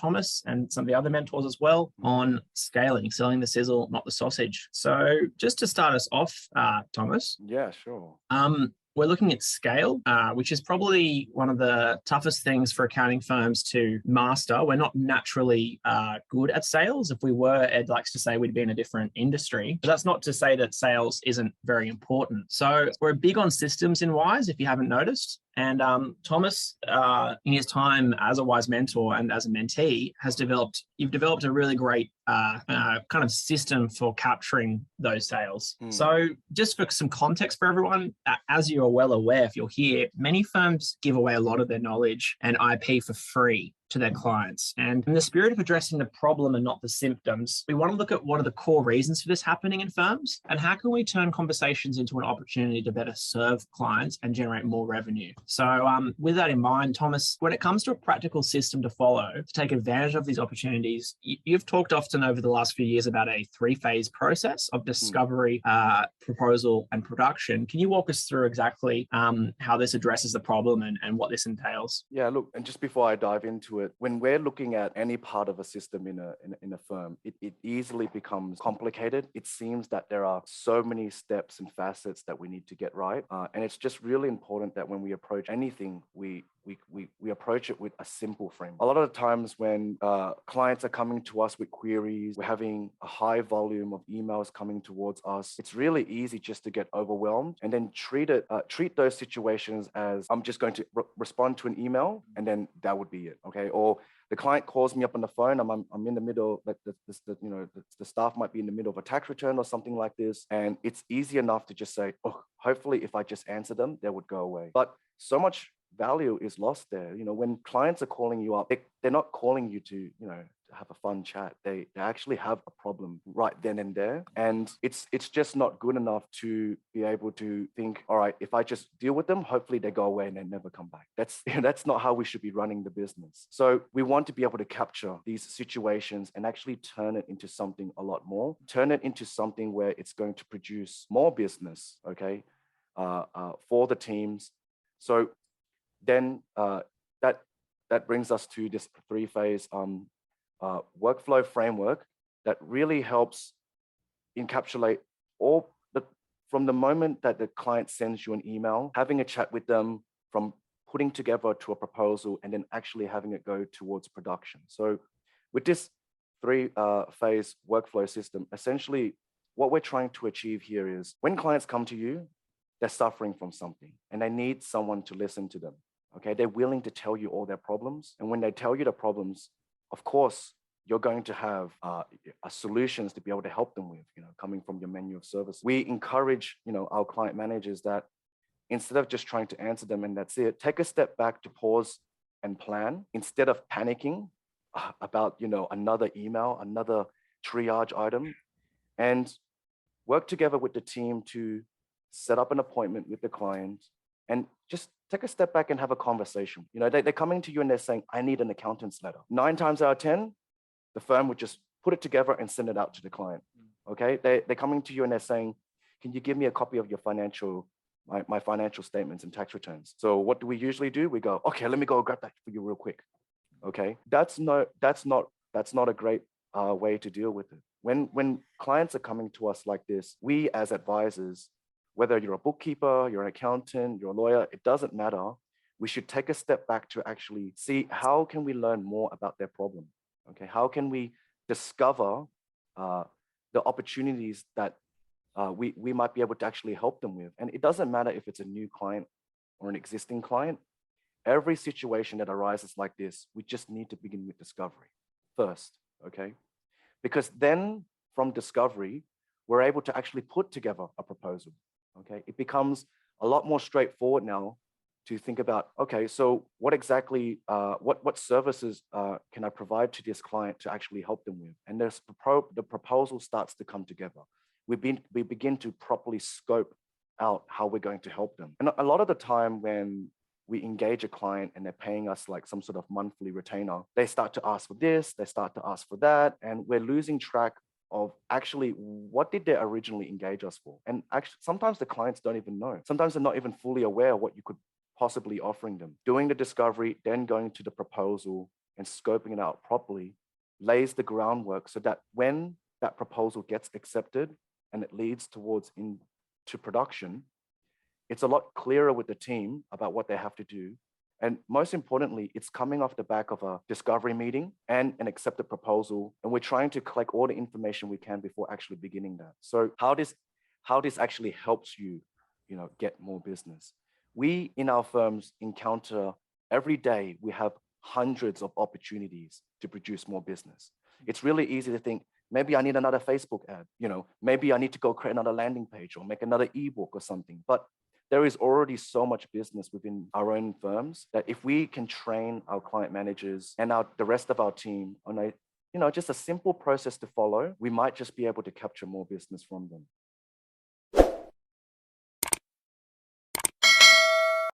Thomas and some of the other mentors as well on scaling, selling the sizzle, not the sausage. So just to start us off, Thomas. Yeah, sure. We're looking at scale, which is probably one of the toughest things for accounting firms to master. We're not naturally good at sales. If we were, Ed likes to say we'd be in a different industry. But that's not to say that sales isn't very important. So we're big on systems in Wize, if you haven't noticed. And Thomas, in his time as a Wize mentor and as a mentee, you've developed a really great kind of system for capturing those sales. So just for some context for everyone, as you are well aware, if you're here, many firms give away a lot of their knowledge and IP for free to their clients. And in the spirit of addressing the problem and not the symptoms, we want to look at what are the core reasons for this happening in firms and how can we turn conversations into an opportunity to better serve clients and generate more revenue. So with that in mind, Thomas, when it comes to a practical system to follow to take advantage of these opportunities, you've talked often over the last few years about a 3-phase process of discovery, proposal, and production. Can you walk us through exactly how this addresses the problem and what this entails? Yeah, look, and just before I dive into it, when we're looking at any part of a system in a firm, it easily becomes complicated. It seems that there are so many steps and facets that we need to get right. And it's just really important that when we approach anything, we approach it with a simple frame. A lot of the times when clients are coming to us with queries, we're having a high volume of emails coming towards us. It's really easy just to get overwhelmed and then treat those situations as I'm just going to respond to an email and then that would be it, okay? Or the client calls me up on the phone. I'm in the middle, like the staff might be in the middle of a tax return or something like this, and it's easy enough to just say, oh, hopefully if I just answer them, they would go away. But so much value is lost there. When clients are calling you up, they're not calling you to have a fun chat. They actually have a problem right then and there, and it's just not good enough to be able to think, all right, if I just deal with them, hopefully they go away and they never come back. That's not how we should be running the business. So we want to be able to capture these situations and actually turn it into something a lot more, turn it into something where it's going to produce more business, okay, for the teams. So then that brings us to this 3-phase workflow framework that really helps encapsulate from the moment that the client sends you an email, having a chat with them, from putting together to a proposal, and then actually having it go towards production. So with this 3-phase workflow system, essentially what we're trying to achieve here is when clients come to you, they're suffering from something and they need someone to listen to them. Okay, they're willing to tell you all their problems. And when they tell you the problems, of course, you're going to have solutions to be able to help them with, coming from your menu of service. We encourage, our client managers that instead of just trying to answer them and that's it, take a step back to pause and plan instead of panicking about, another email, another triage item, and work together with the team to set up an appointment with the client and just take a step back and have a conversation. They're coming to you and they're saying, I need an accountant's letter. 9 times out of 10, the firm would just put it together and send it out to the client, okay? They're coming to you and they're saying, can you give me a copy of your my financial statements and tax returns? So what do we usually do? We go, okay, let me go grab that for you real quick, okay? That's not a great way to deal with it. When clients are coming to us like this, we as advisors, whether you're a bookkeeper, you're an accountant, you're a lawyer, it doesn't matter. We should take a step back to actually see how can we learn more about their problem, okay? How can we discover the opportunities that we might be able to actually help them with? And it doesn't matter if it's a new client or an existing client. Every situation that arises like this, we just need to begin with discovery first, okay? Because then from discovery, we're able to actually put together a proposal. Okay, it becomes a lot more straightforward now to think about, okay, so what exactly, what services can I provide to this client to actually help them with? And the proposal starts to come together. We begin to properly scope out how we're going to help them. And a lot of the time when we engage a client and they're paying us like some sort of monthly retainer, they start to ask for this, they start to ask for that, and we're losing track of actually what did they originally engage us for. And actually, sometimes the clients don't even know. Sometimes they're not even fully aware of what you could possibly offering them. Doing the discovery, then going to the proposal and scoping it out properly lays the groundwork so that when that proposal gets accepted and it leads towards into production, it's a lot clearer with the team about what they have to do. And most importantly, it's coming off the back of a discovery meeting and an accepted proposal. And we're trying to collect all the information we can before actually beginning that. So how this actually helps you, get more business. We in our firms encounter every day, we have hundreds of opportunities to produce more business. It's really easy to think, maybe I need another Facebook ad, maybe I need to go create another landing page or make another ebook or something. But there is already so much business within our own firms that if we can train our client managers and the rest of our team on just a simple process to follow, we might just be able to capture more business from them.